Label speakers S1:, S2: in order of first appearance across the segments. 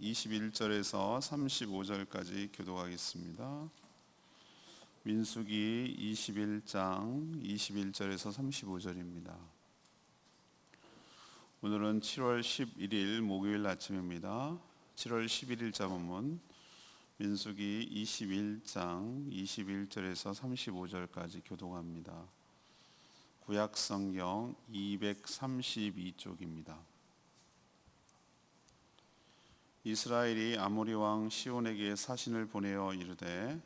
S1: 21절에서 35절까지 교독하겠습니다. 민수기 21장 21절에서 35절입니다. 오늘은 7월 11일 목요일 아침입니다. 7월 11일 자문문 민수기 21장 21절에서 35절까지 교독합니다. 구약성경 232쪽입니다. 이스라엘이 아모리 왕 시온에게 사신을 보내어 이르되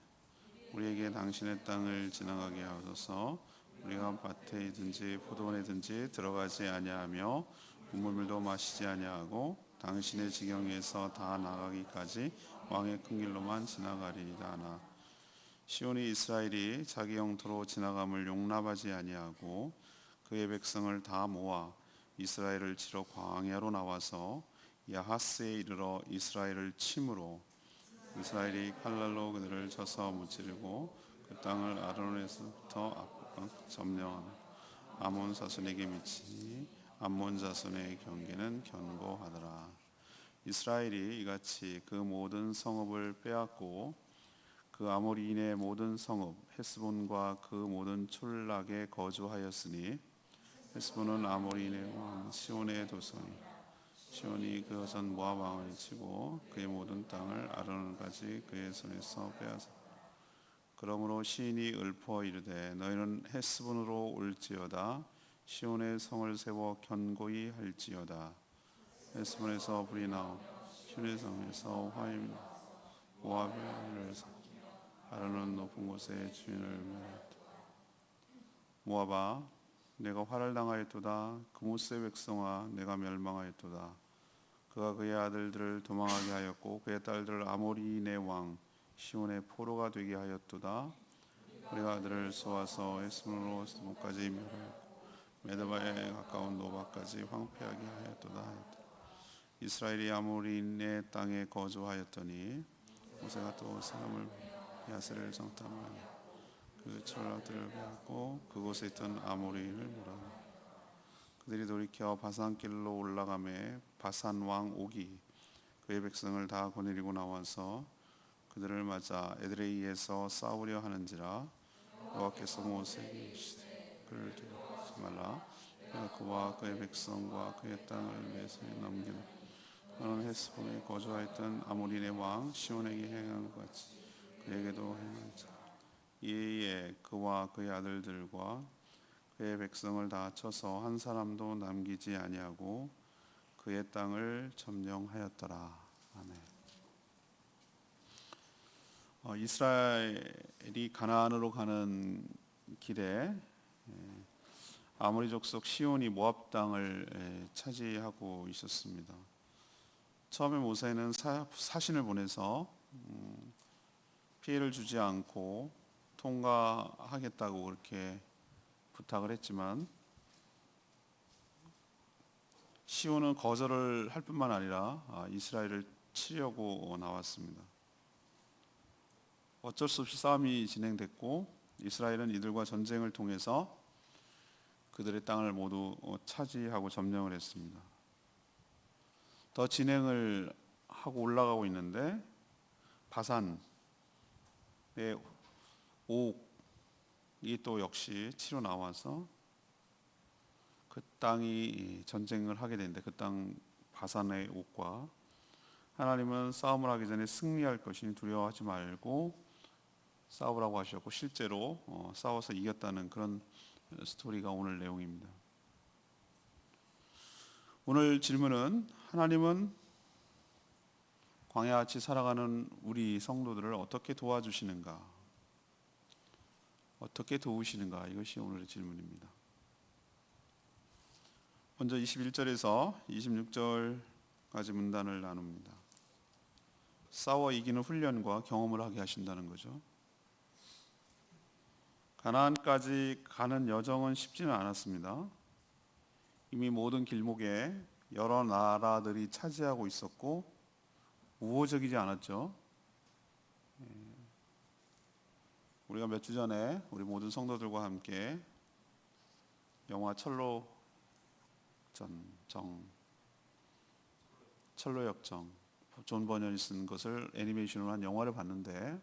S1: 우리에게 당신의 땅을 지나가게 하소서. 우리가 밭에든지 포도원에든지 들어가지 아니하며 분물물도 마시지 아니하고 당신의 지경에서 다 나가기까지 왕의 큰 길로만 지나가리이다 하나 시온이 이스라엘이 자기 영토로 지나감을 용납하지 아니하고 그의 백성을 다 모아 이스라엘을 치러 광야로 나와서 야하스에 이르러 이스라엘을 침으로 이스라엘이 칼날로 그들을 쳐서 무찌르고 그 땅을 아르논에서부터 앞강 점령하나 아몬 자손에게 미치니 암몬 자손의 경계는 견고하더라. 이스라엘이 이같이 그 모든 성읍을 빼앗고 그 아모리인의 모든 성읍 헤스본과 그 모든 촌락에 거주하였으니 헤스본은 아모리인의 왕 시온의 도성이 시온이 그것은 모압 왕을 치고 그의 모든 땅을 아르논까지 그의 손에서 빼앗아 그러므로 시인이 읊어 이르되 너희는 헤스본으로 올지어다 시온의 성을 세워 견고히 할지어다. 헤스본에서 불이 나오 시온의 성에서 화염이 모압의 아르논 높은 곳에 주인을 멸하였다. 모압아 내가 화를 당하였도다. 그모스의 백성아 내가 멸망하였도다. 그가 그의 아들들을 도망하게 하였고 그의 딸들을 아모리인의 왕 시온의 포로가 되게 하였도다. 우리가 아들을 쏘아서 헤스본으로 스몬까지 멸하였고 메드바에 가까운 노바까지 황폐하게 하였도다 하였다. 이스라엘이 아모리인의 땅에 거주하였더니 모세가 또 사람을 야세를 정탐하여 그 촌락들을 베었고 그곳에 있던 아모리인을 몰아내고 그들이 돌이켜 바산길로 올라가매 바산 왕 옥이 그의 백성을 다 거느리고 나와서 그들을 맞아 에드레이에서 싸우려 하는지라 여호와께서 모세에게 이르시되 그를 두려워하지 말라. 그와 그의 백성과 그의 땅을 내 손에 넘기라. 너는 헤스본에 거주하였던 아모리인의 왕 시온에게 행한 것 같이 그에게도 행하자. 이에 그와 그의 아들들과 그의 백성을 다 쳐서 한 사람도 남기지 아니하고 그의 땅을 점령하였더라. 아멘. 이스라엘이 가나안으로 가는 길에 아모리 족속 시온이 모압 땅을 차지하고 있었습니다. 처음에 모세는 사신을 보내서 피해를 주지 않고 통과하겠다고 그렇게 부탁을 했지만 시온은 거절을 할 뿐만 아니라 이스라엘을 치려고 나왔습니다. 어쩔 수 없이 싸움이 진행됐고 이스라엘은 이들과 전쟁을 통해서 그들의 땅을 모두 차지하고 점령을 했습니다. 더 진행을 하고 올라가고 있는데 바산의 옥이 또 역시 치러 나와서 그 땅이 전쟁을 하게 되는데 그 땅 바산의 옥과 하나님은 싸움을 하기 전에 승리할 것이니 두려워하지 말고 싸우라고 하셨고 실제로 싸워서 이겼다는 그런 스토리가 오늘 내용입니다. 오늘 질문은 하나님은 광야같이 살아가는 우리 성도들을 어떻게 도와주시는가? 어떻게 도우시는가? 이것이 오늘의 질문입니다. 먼저 21절에서 26절까지 문단을 나눕니다. 싸워 이기는 훈련과 경험을 하게 하신다는 거죠. 가나안까지 가는 여정은 쉽지는 않았습니다. 이미 모든 길목에 여러 나라들이 차지하고 있었고 우호적이지 않았죠. 우리가 몇 주 전에 우리 모든 성도들과 함께 영화 철로역정 존 버년이 쓴 것을 애니메이션으로 한 영화를 봤는데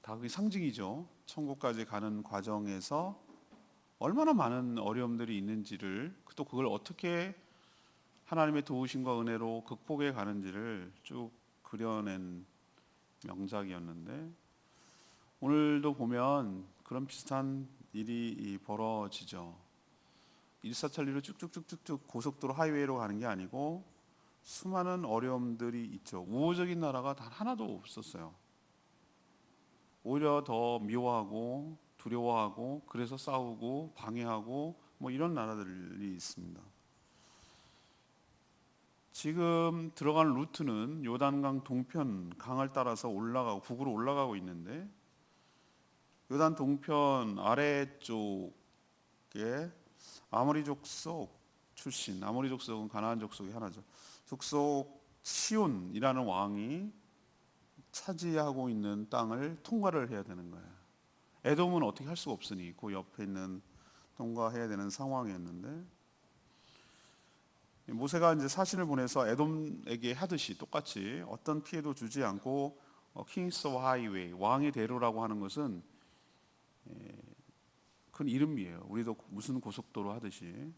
S1: 다 그게 상징이죠. 천국까지 가는 과정에서 얼마나 많은 어려움들이 있는지를, 또 그걸 어떻게 하나님의 도우심과 은혜로 극복해 가는지를 쭉 그려낸 명작이었는데, 오늘도 보면 그런 비슷한 일이 벌어지죠. 일사천리로 쭉쭉쭉쭉쭉 고속도로 하이웨이로 가는 게 아니고 수많은 어려움들이 있죠. 우호적인 나라가 단 하나도 없었어요. 오히려 더 미워하고 두려워하고 그래서 싸우고 방해하고 뭐 이런 나라들이 있습니다. 지금 들어간 루트는 요단강 동편 강을 따라서 올라가고 북으로 올라가고 있는데, 요단 동편 아래쪽에 아모리 족속 출신, 아모리 족속은 가나안 족속이 하나죠. 족속 시온이라는 왕이 차지하고 있는 땅을 통과를 해야 되는 거예요. 에돔은 어떻게 할 수가 없으니 그 옆에 있는 통과해야 되는 상황이었는데, 모세가 이제 사신을 보내서 에돔에게 하듯이 똑같이 어떤 피해도 주지 않고 킹스 오브 하이웨이, 왕의 대로라고 하는 것은 큰 이름이에요. 우리도 무슨 고속도로 하듯이.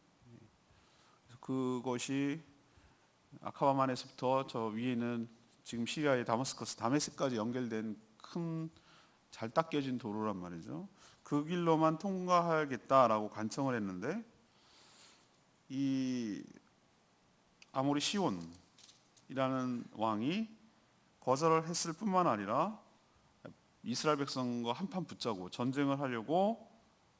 S1: 그것이 아카바만에서부터 저 위에는 지금 시리아의 다마스커스, 다메섹까지 연결된 큰 잘 닦여진 도로란 말이죠. 그 길로만 통과하겠다라고 간청을 했는데, 이 아모리 시온이라는 왕이 거절을 했을 뿐만 아니라 이스라엘 백성과 한판 붙자고 전쟁을 하려고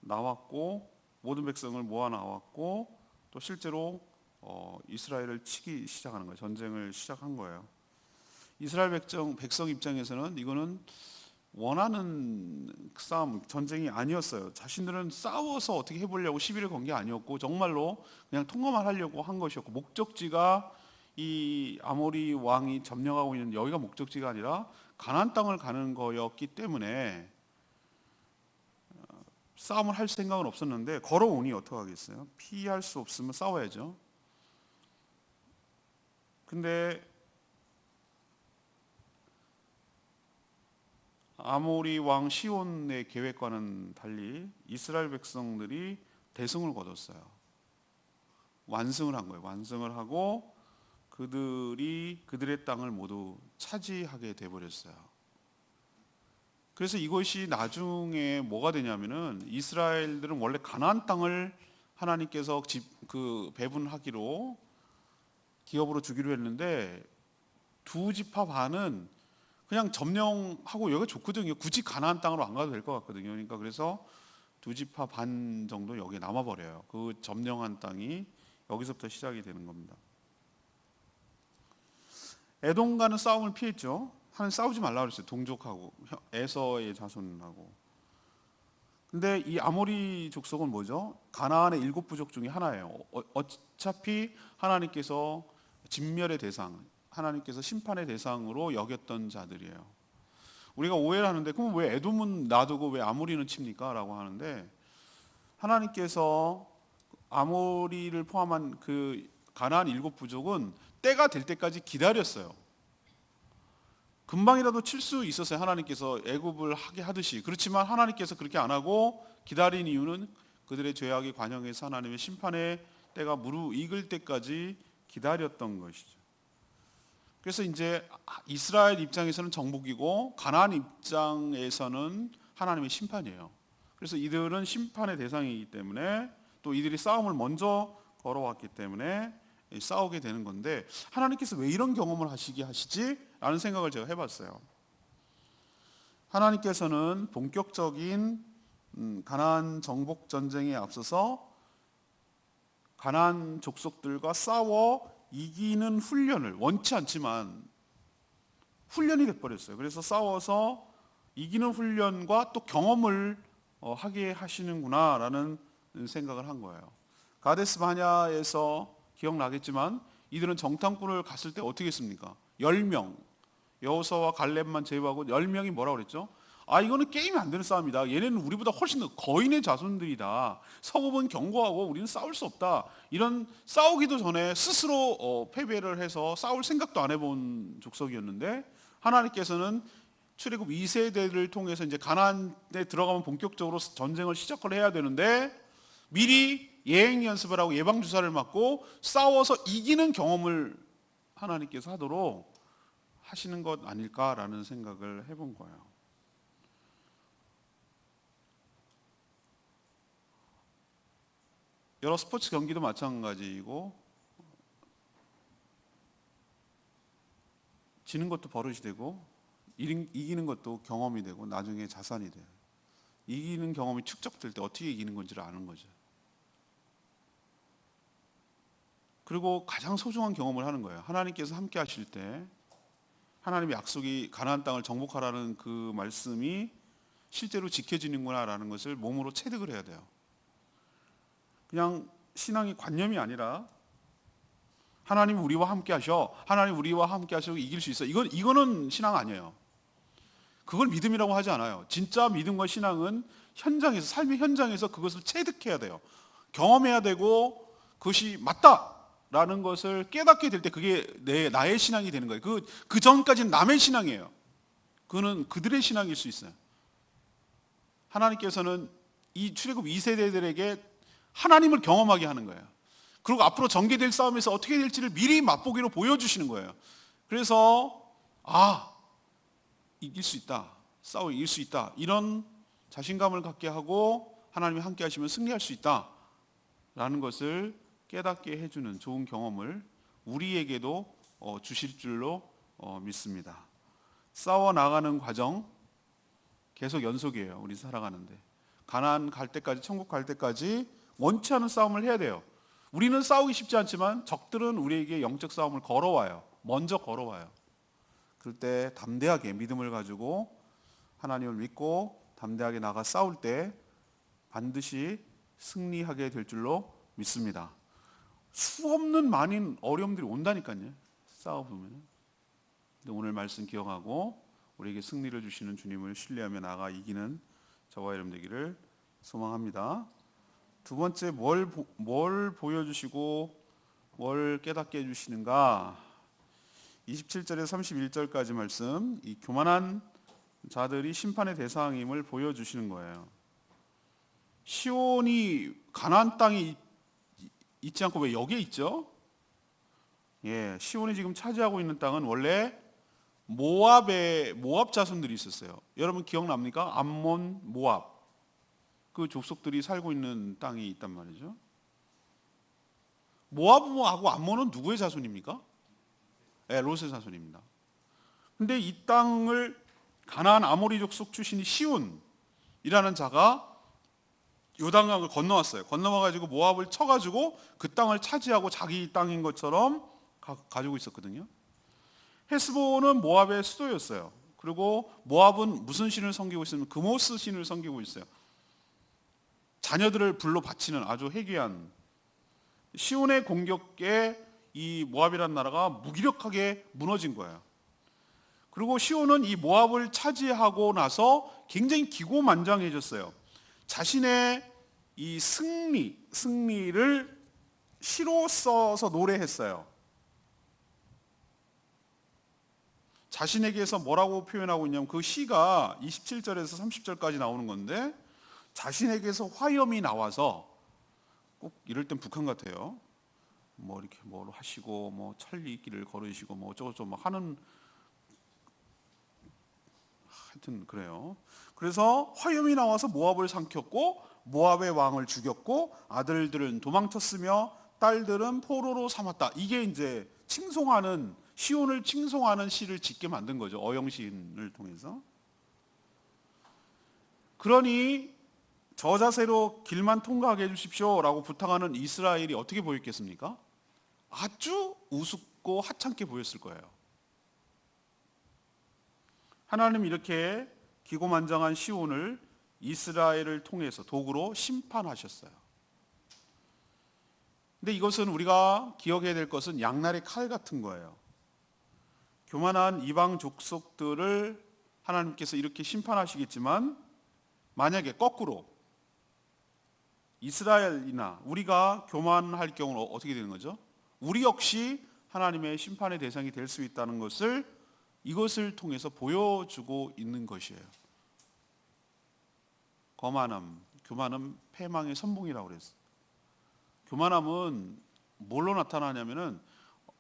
S1: 나왔고, 모든 백성을 모아 나왔고, 또 실제로 이스라엘을 치기 시작하는 거예요. 전쟁을 시작한 거예요. 이스라엘 백성 입장에서는 이거는 원하는 싸움, 전쟁이 아니었어요. 자신들은 싸워서 어떻게 해보려고 시비를 건 게 아니었고, 정말로 그냥 통과만 하려고 한 것이었고, 목적지가 이 아모리 왕이 점령하고 있는 여기가 목적지가 아니라 가나안 땅을 가는 거였기 때문에 싸움을 할 생각은 없었는데, 걸어오니 어떡하겠어요? 피할 수 없으면 싸워야죠. 근데 아모리 왕 시온의 계획과는 달리 이스라엘 백성들이 대승을 거뒀어요. 완승을 한 거예요. 완승을 하고 그들이 그들의 땅을 모두 차지하게 돼버렸어요. 그래서 이것이 나중에 뭐가 되냐면은, 이스라엘들은 원래 가나안 땅을 하나님께서 배분하기로 기업으로 주기로 했는데, 두 지파 반은 그냥 점령하고 여기가 좋거든요. 굳이 가나안 땅으로 안 가도 될 것 같거든요. 그러니까 그래서 두 지파 반 정도 여기에 남아버려요. 그 점령한 땅이 여기서부터 시작이 되는 겁니다. 에돔과는 싸움을 피했죠. 하나님 싸우지 말라고 그랬어요. 동족하고 에서의 자손하고. 근데 이 아모리 족속은 뭐죠? 가나안의 7부족 중에 하나예요. 어차피 하나님께서 진멸의 대상, 하나님께서 심판의 대상으로 여겼던 자들이에요. 우리가 오해를 하는데, 그럼 왜 에돔은 놔두고 왜 아모리는 칩니까? 라고 하는데, 하나님께서 아모리를 포함한 그 가나안 7부족은 때가 될 때까지 기다렸어요. 금방이라도 칠 수 있었어요. 하나님께서 애굽을 하게 하듯이. 그렇지만 하나님께서 그렇게 안 하고 기다린 이유는 그들의 죄악이 관영해서 하나님의 심판의 때가 무르익을 때까지 기다렸던 것이죠. 그래서 이제 이스라엘 입장에서는 정복이고 가나안 입장에서는 하나님의 심판이에요. 그래서 이들은 심판의 대상이기 때문에, 또 이들이 싸움을 먼저 걸어왔기 때문에 싸우게 되는 건데, 하나님께서 왜 이런 경험을 하시지? 라는 생각을 제가 해봤어요. 하나님께서는 본격적인 가나안 정복 전쟁에 앞서서 가나안 족속들과 싸워 이기는 훈련을 원치 않지만 훈련이 돼버렸어요. 그래서 싸워서 이기는 훈련과 또 경험을 하게 하시는구나라는 생각을 한 거예요. 가데스 바냐에서 기억나겠지만 이들은 정탐꾼을 갔을 때 어떻게 했습니까? 10명, 여호수아와 갈렙만 제외하고 10명이 뭐라고 그랬죠? 이거는 게임이 안 되는 싸움이다. 얘네는 우리보다 훨씬 더 거인의 자손들이다. 성읍은 견고하고 우리는 싸울 수 없다. 이런 싸우기도 전에 스스로 패배를 해서 싸울 생각도 안 해본 족속이었는데 하나님께서는 출애굽 2세대를 통해서 이제 가나안에 들어가면 본격적으로 전쟁을 시작을 해야 되는데 미리 예행 연습을 하고 예방 주사를 맞고 싸워서 이기는 경험을 하나님께서 하도록 하시는 것 아닐까라는 생각을 해본 거예요. 여러 스포츠 경기도 마찬가지이고 지는 것도 버릇이 되고 이기는 것도 경험이 되고 나중에 자산이 돼요. 이기는 경험이 축적될 때 어떻게 이기는 건지를 아는 거죠. 그리고 가장 소중한 경험을 하는 거예요. 하나님께서 함께 하실 때 하나님의 약속이 가나안 땅을 정복하라는 그 말씀이 실제로 지켜지는구나라는 것을 몸으로 체득을 해야 돼요. 그냥 신앙이 관념이 아니라 하나님 우리와 함께 하셔. 하나님 우리와 함께 하시고 이길 수 있어. 이거는 신앙 아니에요. 그걸 믿음이라고 하지 않아요. 진짜 믿음과 신앙은 현장에서, 삶의 현장에서 그것을 체득해야 돼요. 경험해야 되고 그것이 맞다라는 것을 깨닫게 될 때 그게 나의 신앙이 되는 거예요. 그 전까지는 남의 신앙이에요. 그거는 그들의 신앙일 수 있어요. 하나님께서는 이 출애굽 2세대들에게 하나님을 경험하게 하는 거예요. 그리고 앞으로 전개될 싸움에서 어떻게 될지를 미리 맛보기로 보여주시는 거예요. 그래서 이길 수 있다, 싸워 이길 수 있다, 이런 자신감을 갖게 하고 하나님이 함께 하시면 승리할 수 있다라는 것을 깨닫게 해주는 좋은 경험을 우리에게도 주실 줄로 믿습니다. 싸워 나가는 과정 계속 연속이에요. 우리 살아가는데 가나안 갈 때까지, 천국 갈 때까지 원치 않은 싸움을 해야 돼요. 우리는 싸우기 쉽지 않지만 적들은 우리에게 영적 싸움을 걸어와요. 먼저 걸어와요. 그럴 때 담대하게 믿음을 가지고 하나님을 믿고 담대하게 나가 싸울 때 반드시 승리하게 될 줄로 믿습니다. 수없는 많은 어려움들이 온다니까요. 싸워보면. 근데 오늘 말씀 기억하고 우리에게 승리를 주시는 주님을 신뢰하며 나가 이기는 저와 여러분 되기를 소망합니다. 두 번째, 뭘 보여주시고 뭘 깨닫게 해주시는가? 27절에서 31절까지 말씀, 이 교만한 자들이 심판의 대상임을 보여주시는 거예요. 시온이 가나안 땅에 있지 않고 왜 여기에 있죠? 시온이 지금 차지하고 있는 땅은 원래 모압 자손들이 있었어요. 여러분 기억납니까? 암몬, 모압. 그 족속들이 살고 있는 땅이 있단 말이죠. 모압하고 암몬은 누구의 자손입니까? 롯의 자손입니다. 근데 이 땅을 가나안 아모리 족속 출신이 시온이라는 자가 요단강을 건너왔어요. 건너와가지고 모압을 쳐가지고 그 땅을 차지하고 자기 땅인 것처럼 가지고 있었거든요. 헤스본은 모압의 수도였어요. 그리고 모압은 무슨 신을 섬기고 있으면 그모스 신을 섬기고 있어요. 자녀들을 불로 바치는 아주 해괴한, 시온의 공격에 이 모압이라는 나라가 무기력하게 무너진 거예요. 그리고 시온은 이 모압을 차지하고 나서 굉장히 기고만장해졌어요. 자신의 이 승리를 시로 써서 노래했어요. 자신에게서 뭐라고 표현하고 있냐면 그 시가 27절에서 30절까지 나오는 건데, 자신에게서 화염이 나와서, 꼭 이럴 땐 북한 같아요. 뭐 이렇게 뭘 하시고 뭐 천리길을 걸으시고 뭐 어쩌고저쩌고 막 하는, 하여튼 그래요. 그래서 화염이 나와서 모압을 삼켰고 모압의 왕을 죽였고 아들들은 도망쳤으며 딸들은 포로로 삼았다. 이게 이제 칭송하는, 시온을 칭송하는 시를 짓게 만든 거죠. 어영시인을 통해서. 그러니 저 자세로 길만 통과하게 해주십시오라고 부탁하는 이스라엘이 어떻게 보였겠습니까? 아주 우습고 하찮게 보였을 거예요. 하나님 이렇게 기고만장한 시온을 이스라엘을 통해서 도구로 심판하셨어요. 근데 이것은 우리가 기억해야 될 것은 양날의 칼 같은 거예요. 교만한 이방 족속들을 하나님께서 이렇게 심판하시겠지만 만약에 거꾸로 이스라엘이나 우리가 교만할 경우는 어떻게 되는 거죠? 우리 역시 하나님의 심판의 대상이 될 수 있다는 것을 이것을 통해서 보여주고 있는 것이에요. 거만함, 교만은 패망의 선봉이라고 그랬어요. 교만함은 뭘로 나타나냐면은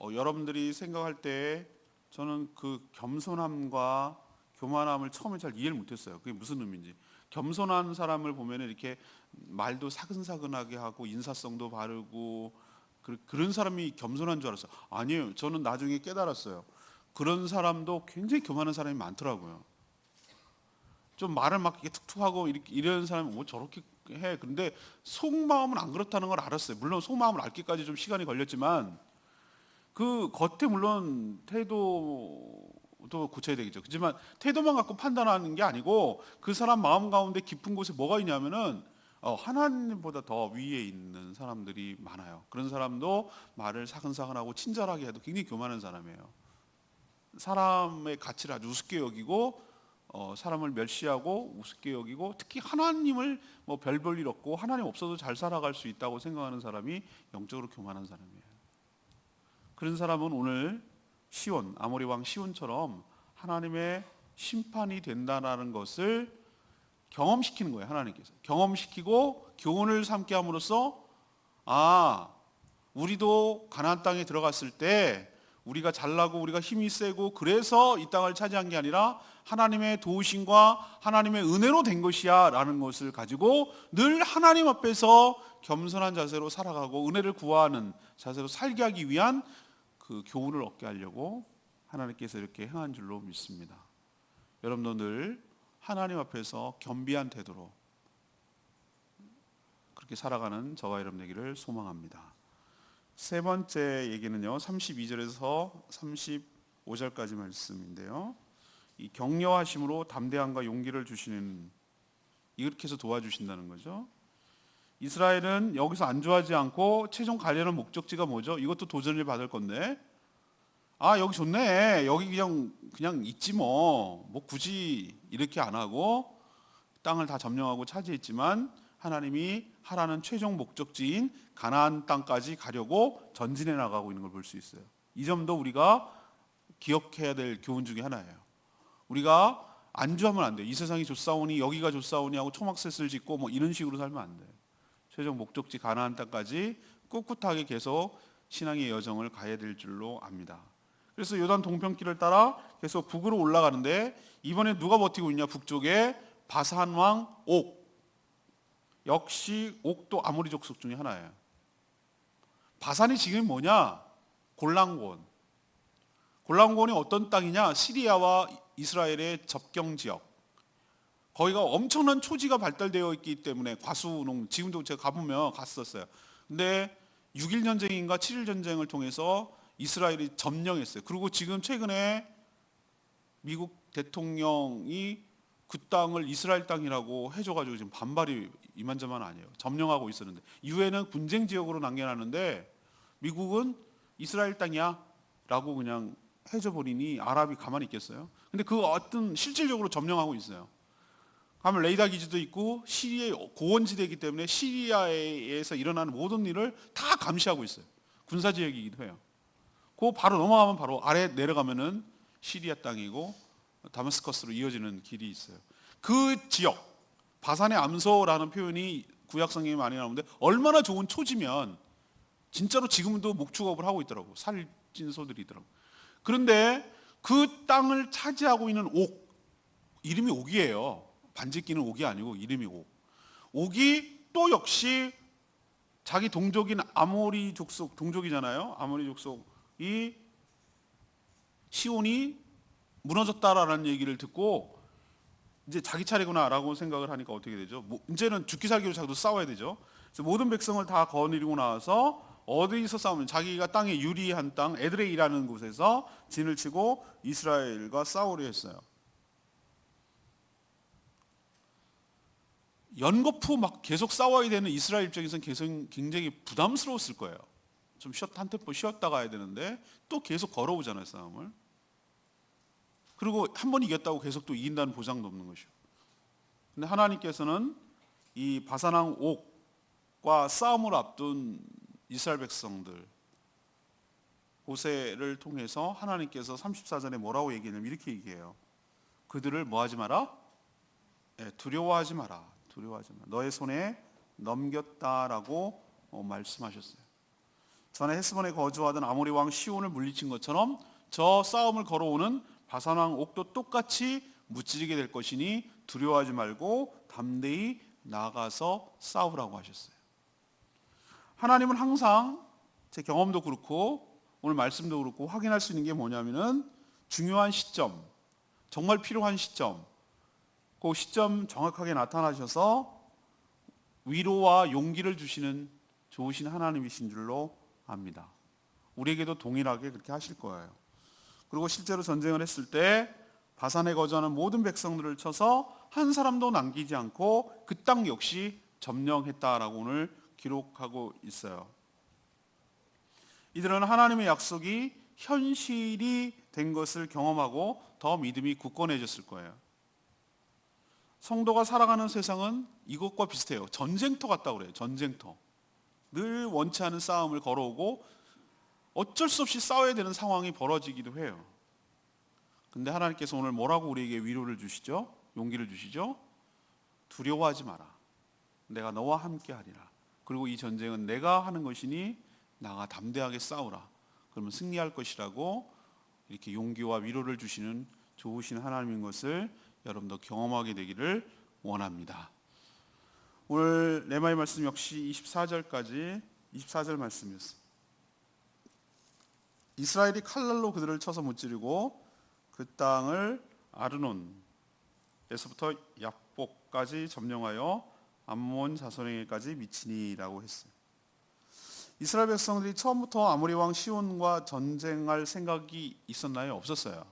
S1: 여러분들이 생각할 때 저는 그 겸손함과 교만함을 처음에 잘 이해를 못했어요. 그게 무슨 의미인지. 겸손한 사람을 보면 이렇게 말도 사근사근하게 하고 인사성도 바르고 그런 사람이 겸손한 줄 알았어요. 아니에요. 저는 나중에 깨달았어요. 그런 사람도 굉장히 교만한 사람이 많더라고요. 좀 말을 막 이렇게 툭툭하고 이런 사람이 뭐 저렇게 해. 근데 속마음은 안 그렇다는 걸 알았어요. 물론 속마음을 알기까지 좀 시간이 걸렸지만 그 겉에 물론 태도도 고쳐야 되겠죠. 그렇지만 태도만 갖고 판단하는 게 아니고 그 사람 마음 가운데 깊은 곳에 뭐가 있냐면은 하나님보다 더 위에 있는 사람들이 많아요. 그런 사람도 말을 사근사근하고 친절하게 해도 굉장히 교만한 사람이에요. 사람의 가치를 아주 우습게 여기고 사람을 멸시하고 우습게 여기고 특히 하나님을 뭐 별 볼 일 없고 하나님 없어도 잘 살아갈 수 있다고 생각하는 사람이 영적으로 교만한 사람이에요. 그런 사람은 오늘 시온, 아모리 왕 시온처럼 하나님의 심판이 된다는 것을 경험시키는 거예요. 하나님께서 경험시키고 교훈을 삼게 함으로써 우리도 가나안 땅에 들어갔을 때 우리가 잘나고 우리가 힘이 세고 그래서 이 땅을 차지한 게 아니라 하나님의 도우심과 하나님의 은혜로 된 것이야 라는 것을 가지고 늘 하나님 앞에서 겸손한 자세로 살아가고 은혜를 구하는 자세로 살게 하기 위한 그 교훈을 얻게 하려고 하나님께서 이렇게 행한 줄로 믿습니다. 여러분도 늘 하나님 앞에서 겸비한 태도로 그렇게 살아가는 저와 여러분 되기를 소망합니다. 세 번째 얘기는요, 32절에서 35절까지 말씀인데요, 이 격려하심으로 담대함과 용기를 주시는, 이렇게 해서 도와주신다는 거죠. 이스라엘은 여기서 안주하지 않고 최종 가려는 목적지가 뭐죠? 이것도 도전을 받을 건데, 여기 좋네, 여기 그냥 있지 뭐 굳이 이렇게 안 하고 땅을 다 점령하고 차지했지만 하나님이 하라는 최종 목적지인 가나안 땅까지 가려고 전진해 나가고 있는 걸 볼 수 있어요. 이 점도 우리가 기억해야 될 교훈 중에 하나예요. 우리가 안주하면 안 돼요. 이 세상이 좋사오니 여기가 좋사오니 하고 초막셋을 짓고 뭐 이런 식으로 살면 안 돼요. 최종 목적지 가나안 땅까지 꿋꿋하게 계속 신앙의 여정을 가야 될 줄로 압니다. 그래서 요단 동편길을 따라 계속 북으로 올라가는데 이번에 누가 버티고 있냐? 북쪽에 바산 왕 옥. 역시 옥도 아모리 족속 중에 하나예요. 바산이 지금 뭐냐? 골란곤. 골란곤이 어떤 땅이냐? 시리아와 이스라엘의 접경 지역. 거기가 엄청난 초지가 발달되어 있기 때문에 과수농, 지금도 제가 가보면 갔었어요. 근데 6.1 전쟁인가 7.1 전쟁을 통해서 이스라엘이 점령했어요. 그리고 지금 최근에 미국 대통령이 그 땅을 이스라엘 땅이라고 해줘가지고 지금 반발이 이만저만 아니에요. 점령하고 있었는데 유엔은 분쟁 지역으로 남겨놨는데 미국은 이스라엘 땅이야 라고 그냥 해줘버리니 아랍이 가만히 있겠어요? 근데 그 어떤 실질적으로 점령하고 있어요. 가면 레이더 기지도 있고 시리아의 고원지대이기 때문에 시리아에서 일어나는 모든 일을 다 감시하고 있어요. 군사지역이기도 해요. 그 바로 넘어가면 바로 아래 내려가면은 시리아 땅이고 다마스커스로 이어지는 길이 있어요. 그 지역, 바산의 암소라는 표현이 구약 성경에 많이 나오는데 얼마나 좋은 초지면 진짜로 지금도 목축업을 하고 있더라고. 살찐 소들이 있더라고. 그런데 그 땅을 차지하고 있는 옥, 이름이 옥이에요. 반지끼는 옥이 아니고 이름이 옥. 옥이 또 역시 자기 동족인 아모리 족속, 동족이잖아요. 아모리 족속이 시온이 무너졌다라는 얘기를 듣고 이제 자기 차례구나라고 생각을 하니까 어떻게 되죠? 이제는 죽기 살기로 자기도 싸워야 되죠. 그래서 모든 백성을 다 거느리고 나와서 어디서 싸우면 자기가 땅에 유리한 땅 에드레이라는 곳에서 진을 치고 이스라엘과 싸우려 했어요. 연거푸 막 계속 싸워야 되는 이스라엘 입장에서는 계속 굉장히 부담스러웠을 거예요. 좀 한 템포 쉬었다 가야 되는데 또 계속 걸어오잖아요, 싸움을. 그리고 한 번 이겼다고 계속 또 이긴다는 보장도 없는 것이요. 근데 하나님께서는 이 바산왕 옥과 싸움을 앞둔 이스라엘 백성들 호세를 통해서 하나님께서 34절에 뭐라고 얘기하냐면 이렇게 얘기해요. 그들을 뭐하지 마라? 두려워하지 마라. 두려워하지 마라. 너의 손에 넘겼다라고 말씀하셨어요. 전에 헤스본에 거주하던 아모리 왕 시온을 물리친 것처럼 저 싸움을 걸어오는 바산 왕 옥도 똑같이 무찌르게 될 것이니 두려워하지 말고 담대히 나가서 싸우라고 하셨어요. 하나님은 항상 제 경험도 그렇고 오늘 말씀도 그렇고 확인할 수 있는 게 뭐냐면은 중요한 시점, 정말 필요한 시점, 그 시점 정확하게 나타나셔서 위로와 용기를 주시는 좋으신 하나님이신 줄로 압니다. 우리에게도 동일하게 그렇게 하실 거예요. 그리고 실제로 전쟁을 했을 때 바산에 거주하는 모든 백성들을 쳐서 한 사람도 남기지 않고 그 땅 역시 점령했다라고 오늘 기록하고 있어요. 이들은 하나님의 약속이 현실이 된 것을 경험하고 더 믿음이 굳건해졌을 거예요. 성도가 살아가는 세상은 이것과 비슷해요. 전쟁터 같다고 그래요. 전쟁터. 늘 원치 않은 싸움을 걸어오고 어쩔 수 없이 싸워야 되는 상황이 벌어지기도 해요. 근데 하나님께서 오늘 뭐라고 우리에게 위로를 주시죠? 용기를 주시죠? 두려워하지 마라. 내가 너와 함께 하리라. 그리고 이 전쟁은 내가 하는 것이니 나가 담대하게 싸우라. 그러면 승리할 것이라고 이렇게 용기와 위로를 주시는 좋으신 하나님인 것을 여러분도 경험하게 되기를 원합니다. 오늘 레마의 말씀 역시 24절 말씀이었어요. 이스라엘이 칼날로 그들을 쳐서 무찌르고 그 땅을 아르논에서부터 야복까지 점령하여 암몬 자손에게까지 미치니라고 했어요. 이스라엘 백성들이 처음부터 아모리 왕 시온과 전쟁할 생각이 있었나요? 없었어요.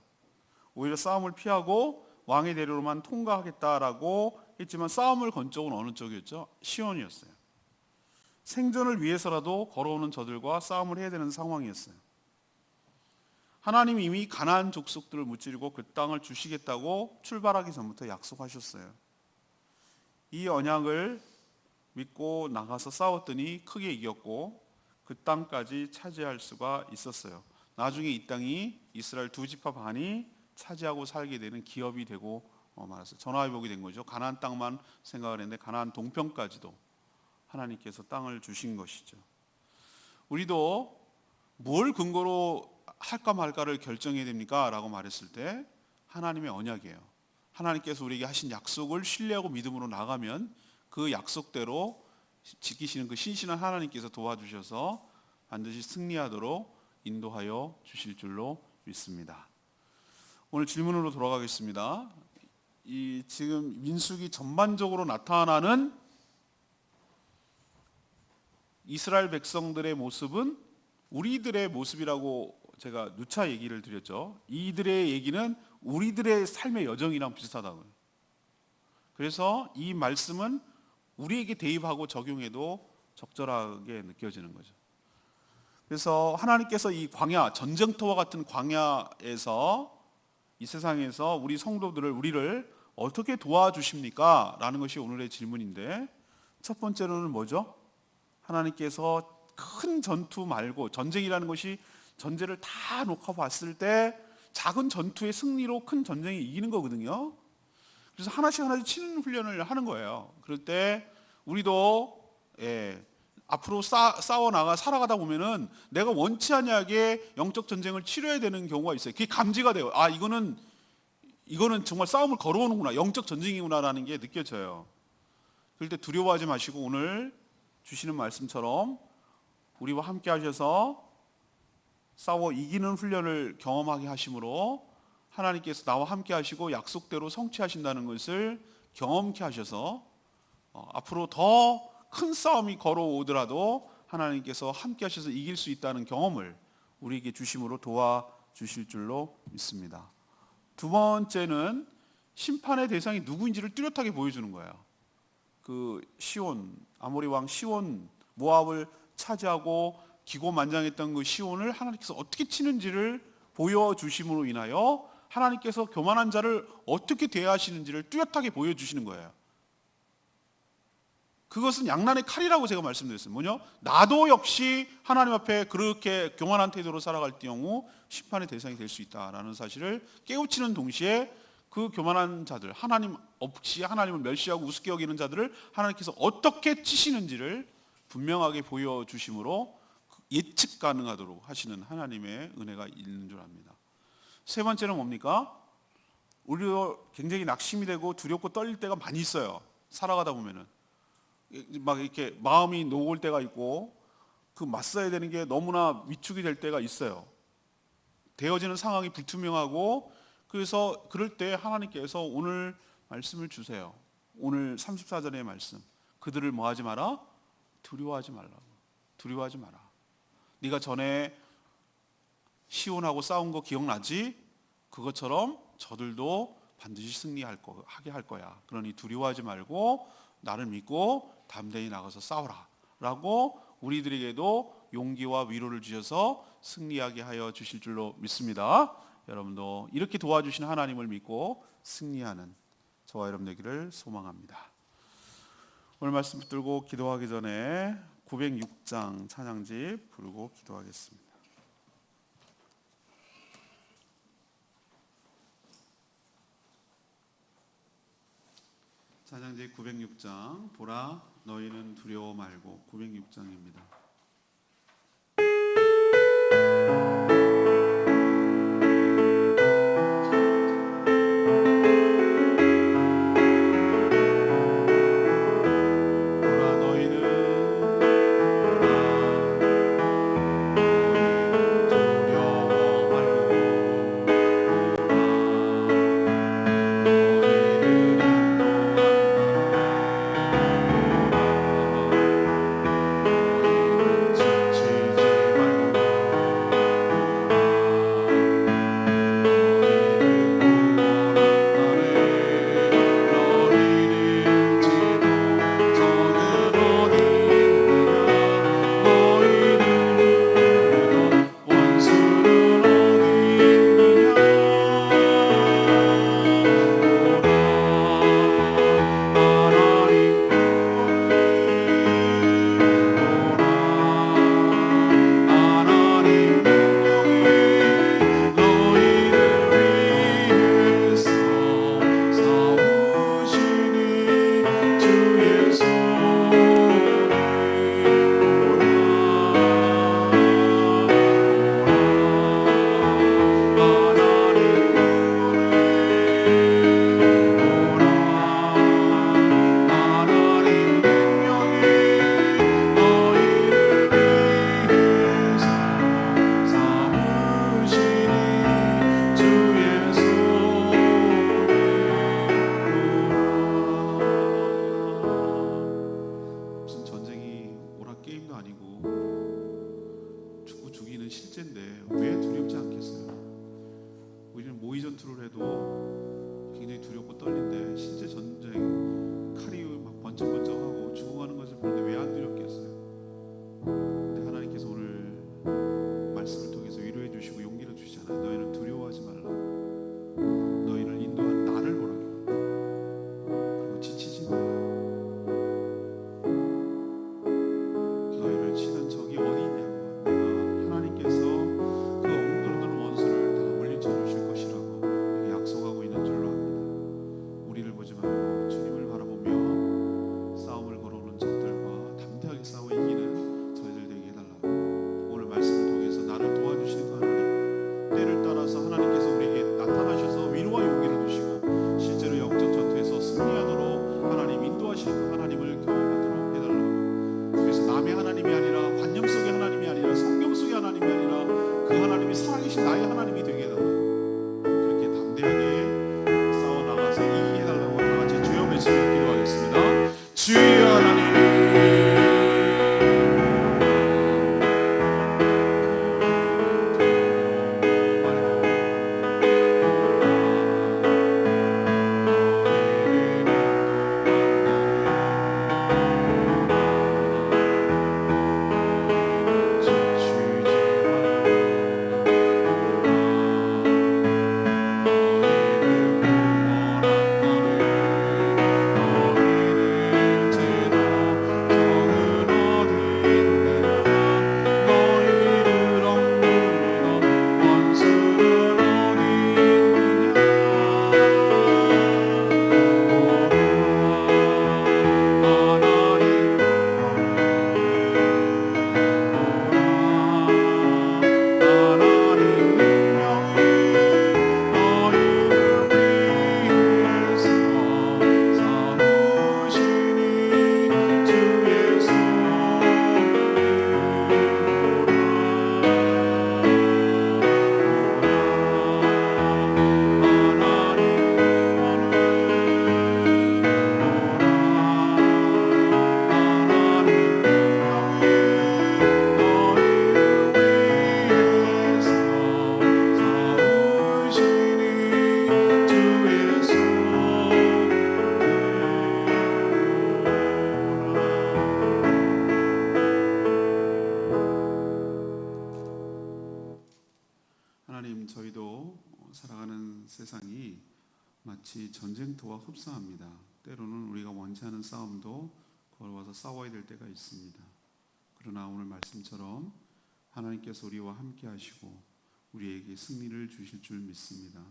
S1: 오히려 싸움을 피하고 왕의 대로로만 통과하겠다라고 했지만 싸움을 건 쪽은 어느 쪽이었죠? 시온이었어요. 생존을 위해서라도 걸어오는 저들과 싸움을 해야 되는 상황이었어요. 하나님이 이미 가나안 족속들을 무찌르고 그 땅을 주시겠다고 출발하기 전부터 약속하셨어요. 이 언약을 믿고 나가서 싸웠더니 크게 이겼고 그 땅까지 차지할 수가 있었어요. 나중에 이 땅이 이스라엘 두 지파 반이 차지하고 살게 되는 기업이 되고 말았어요. 전화위복이 된 거죠. 가나안 땅만 생각을 했는데 가나안 동편까지도 하나님께서 땅을 주신 것이죠. 우리도 뭘 근거로 할까 말까를 결정해야 됩니까? 라고 말했을 때 하나님의 언약이에요. 하나님께서 우리에게 하신 약속을 신뢰하고 믿음으로 나가면 그 약속대로 지키시는 그 신실한 하나님께서 도와주셔서 반드시 승리하도록 인도하여 주실 줄로 믿습니다. 오늘 질문으로 돌아가겠습니다. 이 지금 민수기 전반적으로 나타나는 이스라엘 백성들의 모습은 우리들의 모습이라고 제가 누차 얘기를 드렸죠. 이들의 얘기는 우리들의 삶의 여정이랑 비슷하다고요. 그래서 이 말씀은 우리에게 대입하고 적용해도 적절하게 느껴지는 거죠. 그래서 하나님께서 이 광야, 전쟁터와 같은 광야에서 이 세상에서 우리 성도들을, 우리를 어떻게 도와주십니까? 라는 것이 오늘의 질문인데, 첫 번째로는 뭐죠? 하나님께서 큰 전투 말고, 전쟁이라는 것이 전제를 다 놓고 봤을 때 작은 전투의 승리로 큰 전쟁이 이기는 거거든요. 그래서 하나씩 치는 훈련을 하는 거예요. 그럴 때 우리도 앞으로 싸워나가 살아가다 보면은 내가 원치 않게 영적 전쟁을 치러야 되는 경우가 있어요. 그게 감지가 돼요. 아, 이거는 정말 싸움을 걸어오는구나, 영적 전쟁이구나라는 게 느껴져요. 그럴 때 두려워하지 마시고 오늘 주시는 말씀처럼 우리와 함께 하셔서 싸워 이기는 훈련을 경험하게 하심으로 하나님께서 나와 함께 하시고 약속대로 성취하신다는 것을 경험케 하셔서 앞으로 더 큰 싸움이 걸어오더라도 하나님께서 함께 하셔서 이길 수 있다는 경험을 우리에게 주심으로 도와주실 줄로 믿습니다. 두 번째는 심판의 대상이 누구인지를 뚜렷하게 보여주는 거예요. 그 시온, 아모리 왕 시온, 모압을 차지하고 기고만장했던 그 시온을 하나님께서 어떻게 치는지를 보여주심으로 인하여 하나님께서 교만한 자를 어떻게 대하시는지를 뚜렷하게 보여주시는 거예요. 그것은 양난의 칼이라고 제가 말씀드렸어요. 뭐냐? 나도 역시 하나님 앞에 그렇게 교만한 태도로 살아갈 경우 심판의 대상이 될 수 있다라는 사실을 깨우치는 동시에 그 교만한 자들, 하나님 없이 하나님을 멸시하고 우습게 여기는 자들을 하나님께서 어떻게 치시는지를 분명하게 보여주심으로 예측 가능하도록 하시는 하나님의 은혜가 있는 줄 압니다. 세 번째는 뭡니까? 우리도 굉장히 낙심이 되고 두렵고 떨릴 때가 많이 있어요. 살아가다 보면은 막 이렇게 마음이 녹을 때가 있고 그 맞서야 되는 게 너무나 위축이 될 때가 있어요. 되어지는 상황이 불투명하고, 그래서 그럴 때 하나님께서 오늘 말씀을 주세요. 오늘 34절의 말씀. 그들을 뭐 하지 마라? 두려워하지 말라고. 두려워하지 마라. 네가 전에 시온하고 싸운 거 기억나지? 그것처럼 저들도 반드시 승리하게 할 거야. 그러니 두려워하지 말고 나를 믿고 담대히 나가서 싸워라 라고 우리들에게도 용기와 위로를 주셔서 승리하게 하여 주실 줄로 믿습니다. 여러분도 이렇게 도와주신 하나님을 믿고 승리하는 저와 여러분 되기를 소망합니다. 오늘 말씀 붙들고 기도하기 전에 906장 찬양집 부르고 기도하겠습니다. 찬양집 906장 보라 너희는 두려워 말고 906장입니다. 세상이 마치 전쟁터와 흡사합니다. 때로는 우리가 원치 않은 싸움도 걸어와서 싸워야 될 때가 있습니다. 그러나 오늘 말씀처럼 하나님께서 우리와 함께 하시고 우리에게 승리를 주실 줄 믿습니다.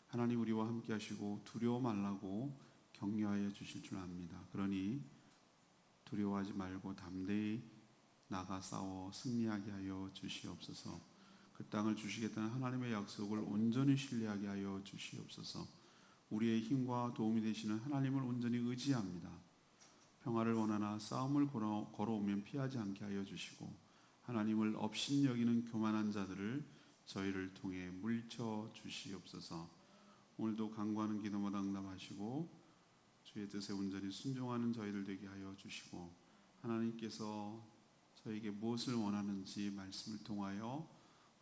S1: 하나님 우리와 함께 하시고 두려워 말라고 격려하여 주실 줄 압니다. 그러니 두려워하지 말고 담대히 나가 싸워 승리하게 하여 주시옵소서. 그 땅을 주시겠다는 하나님의 약속을 온전히 신뢰하게 하여 주시옵소서. 우리의 힘과 도움이 되시는 하나님을 온전히 의지합니다. 평화를 원하나 싸움을 걸어오면 피하지 않게 하여 주시고 하나님을 업신여기는 교만한 자들을 저희를 통해 물쳐 주시옵소서. 오늘도 간구하는 기도마다 응답하시고 주의 뜻에 온전히 순종하는 저희들 되게 하여 주시고 하나님께서 저에게 무엇을 원하는지 말씀을 통하여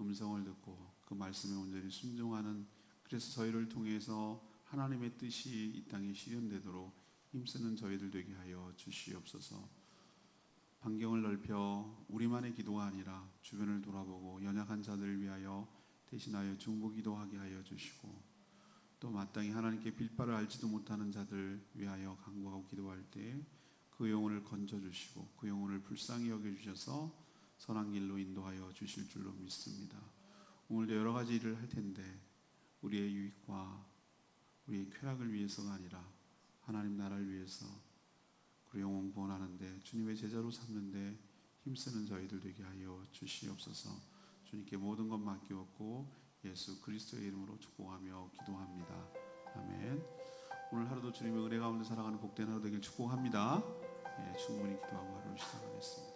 S1: 음성을 듣고 그 말씀에 온전히 순종하는, 그래서 저희를 통해서 하나님의 뜻이 이 땅에 실현되도록 힘쓰는 저희들 되게 하여 주시옵소서. 반경을 넓혀 우리만의 기도가 아니라 주변을 돌아보고 연약한 자들을 위하여 대신하여 중보 기도하게 하여 주시고 또 마땅히 하나님께 빌바를 알지도 못하는 자들 위하여 간구하고 기도할 때 그 영혼을 건져주시고 그 영혼을 불쌍히 여겨주셔서 선한 길로 인도하여 주실 줄로 믿습니다. 오늘도 여러 가지 일을 할 텐데 우리의 유익과 우리의 쾌락을 위해서가 아니라 하나님 나라를 위해서 그 영혼 구원하는데 주님의 제자로 삼는데 힘쓰는 저희들 되게 하여 주시옵소서. 주님께 모든 것 맡기었고 예수 그리스도의 이름으로 축복하며 기도합니다. 아멘. 오늘 하루도 주님의 은혜 가운데 살아가는 복된 하루 되길 축복합니다. 충분히 기도하고 하루를 시작하겠습니다.